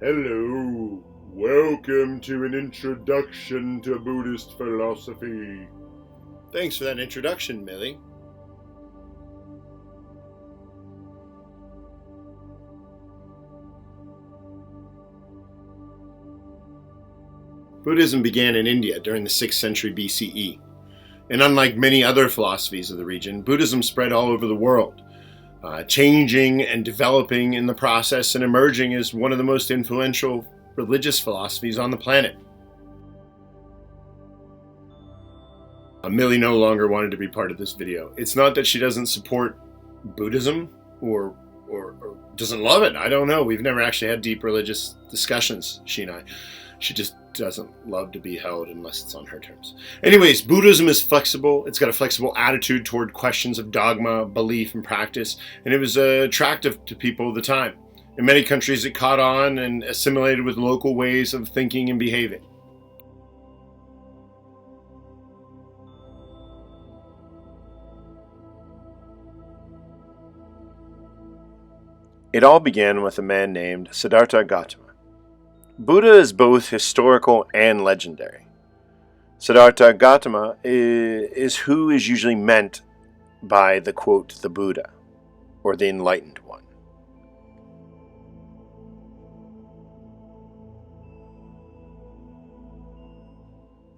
Hello, welcome to an introduction to Buddhist philosophy. Thanks for that introduction, Millie. Buddhism began in India during the 6th century BCE. And unlike many other philosophies of the region, Buddhism spread all over the world, changing and developing in the process and emerging as one of the most influential religious philosophies on the planet. Millie no longer wanted to be part of this video. It's not that she doesn't support Buddhism or doesn't love it. I don't know. We've never actually had deep religious discussions, she and I. She just doesn't love to be held unless it's on her terms. Anyways, Buddhism is flexible. It's got a flexible attitude toward questions of dogma, belief, and practice, and it was attractive to people of the time. In many countries, it caught on and assimilated with local ways of thinking and behaving. It all began with a man named Siddhartha Gautama. Buddha is both historical and legendary. Siddhartha Gautama is who is usually meant by the quote, the Buddha, or the enlightened one.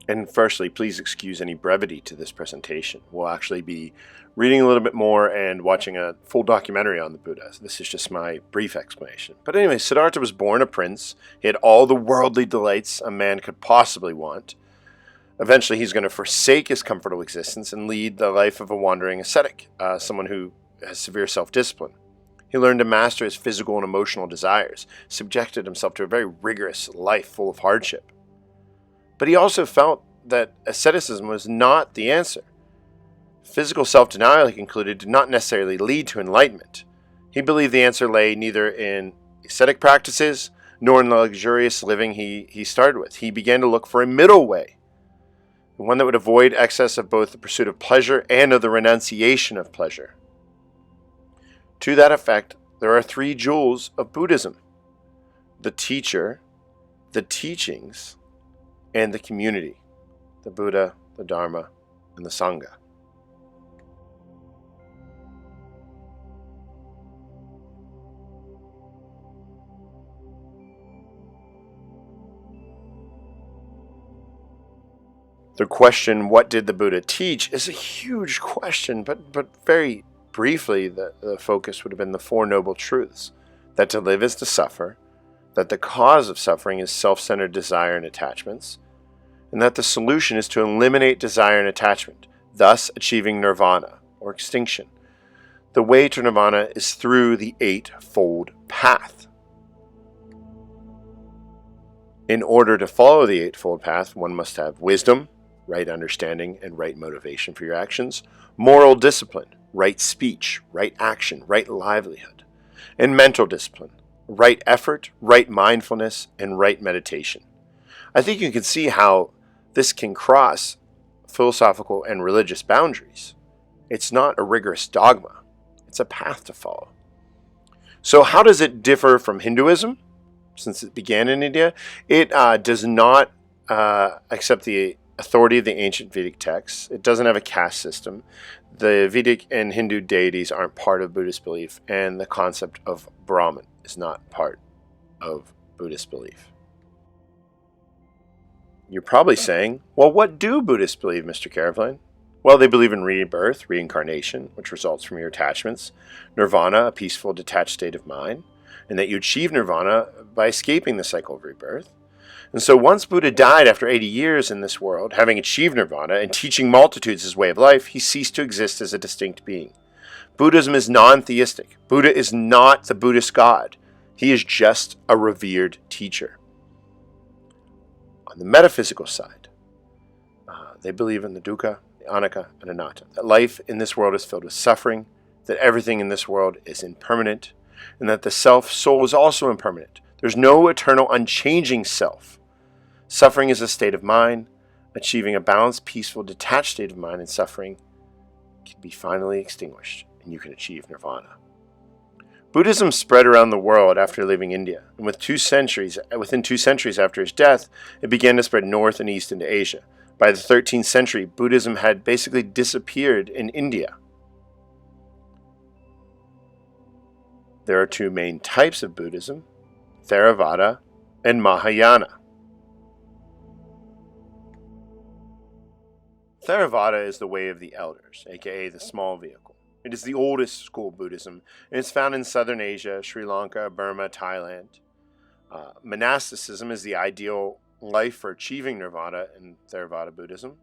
And firstly, please excuse any brevity to this presentation. We'll actually be reading a little bit more and watching a full documentary on the Buddha. This is just my brief explanation. But anyway, Siddhartha was born a prince. He had all the worldly delights a man could possibly want. Eventually, he's going to forsake his comfortable existence and lead the life of a wandering ascetic, someone who has severe self-discipline. He learned to master his physical and emotional desires, subjected himself to a very rigorous life full of hardship. But he also felt that asceticism was not the answer. Physical self-denial, he concluded, did not necessarily lead to enlightenment. He believed the answer lay neither in ascetic practices nor in the luxurious living he started with. He began to look for a middle way, one that would avoid excess of both the pursuit of pleasure and of the renunciation of pleasure. To that effect, there are 3 jewels of Buddhism: the teacher, the teachings, and the community: the Buddha, the Dharma, and the Sangha. The question, what did the Buddha teach, is a huge question, but very briefly, the focus would have been the 4 noble truths: that to live is to suffer, that the cause of suffering is self-centered desire and attachments, and that the solution is to eliminate desire and attachment, thus achieving nirvana, or extinction. The way to nirvana is through the Eightfold Path. In order to follow the Eightfold Path, one must have wisdom, right understanding, and right motivation for your actions, moral discipline, right speech, right action, right livelihood, and mental discipline, right effort, right mindfulness, and right meditation. I think you can see how this can cross philosophical and religious boundaries. It's not a rigorous dogma. It's a path to follow. So how does it differ from Hinduism? Since it began in India, it does not accept the authority of the ancient Vedic texts. It doesn't have a caste system. The Vedic and Hindu deities aren't part of Buddhist belief, and the concept of Brahman is not part of Buddhist belief. You're probably saying, well, what do Buddhists believe, Mr. Caravline? Well, they believe in rebirth, reincarnation, which results from your attachments, nirvana, a peaceful, detached state of mind, and that you achieve nirvana by escaping the cycle of rebirth. And so once Buddha died after 80 years in this world, having achieved nirvana and teaching multitudes his way of life, he ceased to exist as a distinct being. Buddhism is non-theistic. Buddha is not the Buddhist God. He is just a revered teacher. On the metaphysical side, they believe in the dukkha, the anicca, and anatta, that life in this world is filled with suffering, that everything in this world is impermanent, and that the self-soul is also impermanent. There's no eternal, unchanging self. Suffering is a state of mind. Achieving a balanced, peaceful, detached state of mind and suffering can be finally extinguished, and you can achieve nirvana. Buddhism spread around the world after leaving India, and within 2 centuries after his death, it began to spread north and east into Asia. By the 13th century, Buddhism had basically disappeared in India. There are 2 main types of Buddhism, Theravada and Mahayana. Theravada is the way of the elders, aka the small vehicle. It is the oldest school of Buddhism, and it's found in southern Asia, Sri Lanka, Burma, Thailand. Monasticism is the ideal life for achieving nirvana in Theravada Buddhism.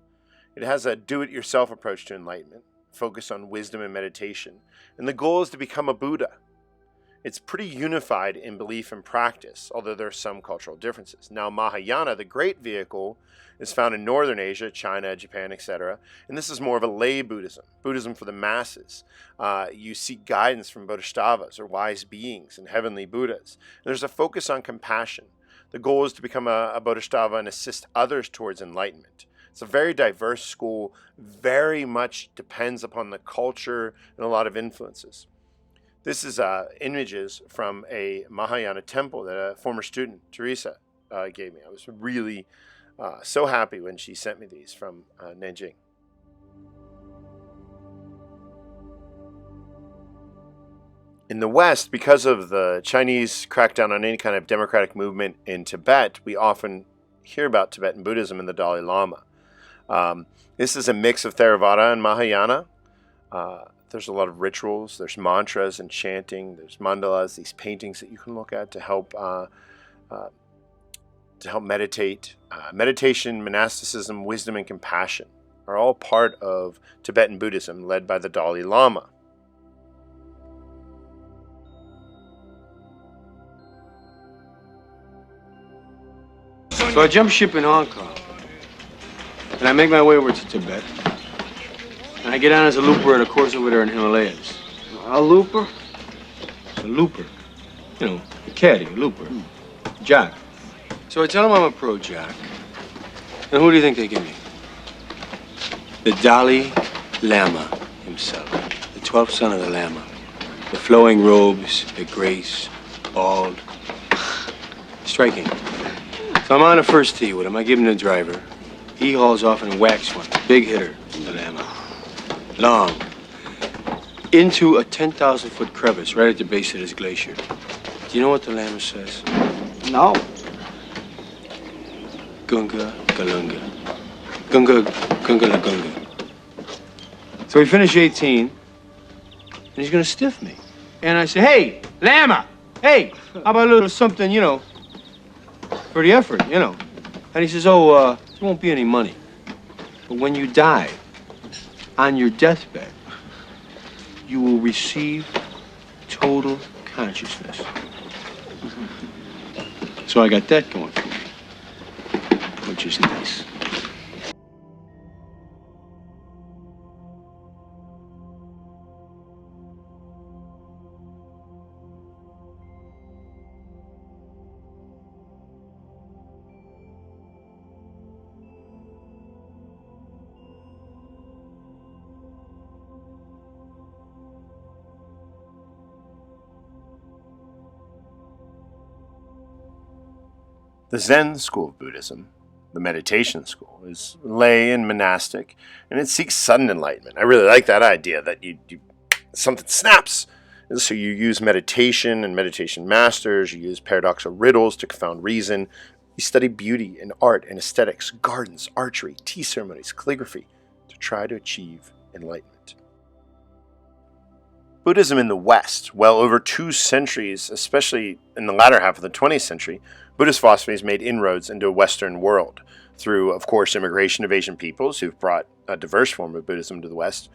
It has a do-it-yourself approach to enlightenment, focused on wisdom and meditation, and the goal is to become a Buddha. It's pretty unified in belief and practice, although there are some cultural differences. Now, Mahayana, the great vehicle, is found in northern Asia, China, Japan, etc. And this is more of a lay Buddhism, Buddhism for the masses. You seek guidance from bodhisattvas or wise beings and heavenly Buddhas. And there's a focus on compassion. The goal is to become a bodhisattva and assist others towards enlightenment. It's a very diverse school, very much depends upon the culture and a lot of influences. This is images from a Mahayana temple that a former student, Teresa, gave me. I was really so happy when she sent me these from Nanjing. In the West, because of the Chinese crackdown on any kind of democratic movement in Tibet, we often hear about Tibetan Buddhism and the Dalai Lama. This is a mix of Theravada and Mahayana. There's a lot of rituals, there's mantras and chanting, there's mandalas, these paintings that you can look at to help meditate. Meditation, monasticism, wisdom, and compassion are all part of Tibetan Buddhism led by the Dalai Lama. So I jump ship in Hong Kong, and I make my way over to Tibet. And I get on as a looper at a course over there in Himalayas. A looper? A looper. You know, a caddy, a looper. Jack. So I tell them I'm a pro Jack. And who do you think they give me? The Dalai Lama himself. The 12th son of the Lama. The flowing robes, the grace, bald. Striking. So I'm on the first tee with him. I give him the driver. He hauls off and whacks one. Big hitter, the Lama. Long. Into a 10,000-foot crevice right at the base of this glacier. Do you know what the Lama says? No. Gunga Galunga. Gunga Gunga La Gunga. So we finish 18, and he's gonna stiff me. And I say, hey, Lama! Hey, how about a little something, you know, for the effort, you know? And he says, oh, there won't be any money. But when you die, on your deathbed, you will receive total consciousness. So I got that going for me, which is nice. The Zen school of Buddhism, the meditation school, is lay and monastic, and it seeks sudden enlightenment. I really like that idea that you something snaps. And so you use meditation and meditation masters, you use paradoxical riddles to confound reason, you study beauty and art and aesthetics, gardens, archery, tea ceremonies, calligraphy, to try to achieve enlightenment. Buddhism in the West, well over 2 centuries, especially in the latter half of the 20th century, Buddhist philosophy has made inroads into a Western world through, of course, immigration of Asian peoples who've brought a diverse form of Buddhism to the West.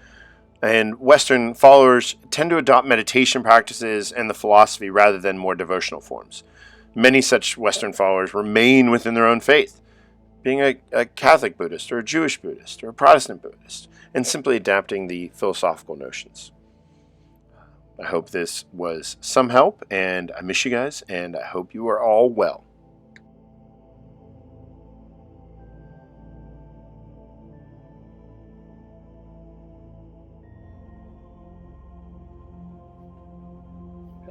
And Western followers tend to adopt meditation practices and the philosophy rather than more devotional forms. Many such Western followers remain within their own faith, being a Catholic Buddhist or a Jewish Buddhist or a Protestant Buddhist, and simply adapting the philosophical notions. I hope this was some help, and I miss you guys, and I hope you are all well.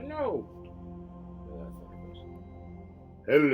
Hello, Hello.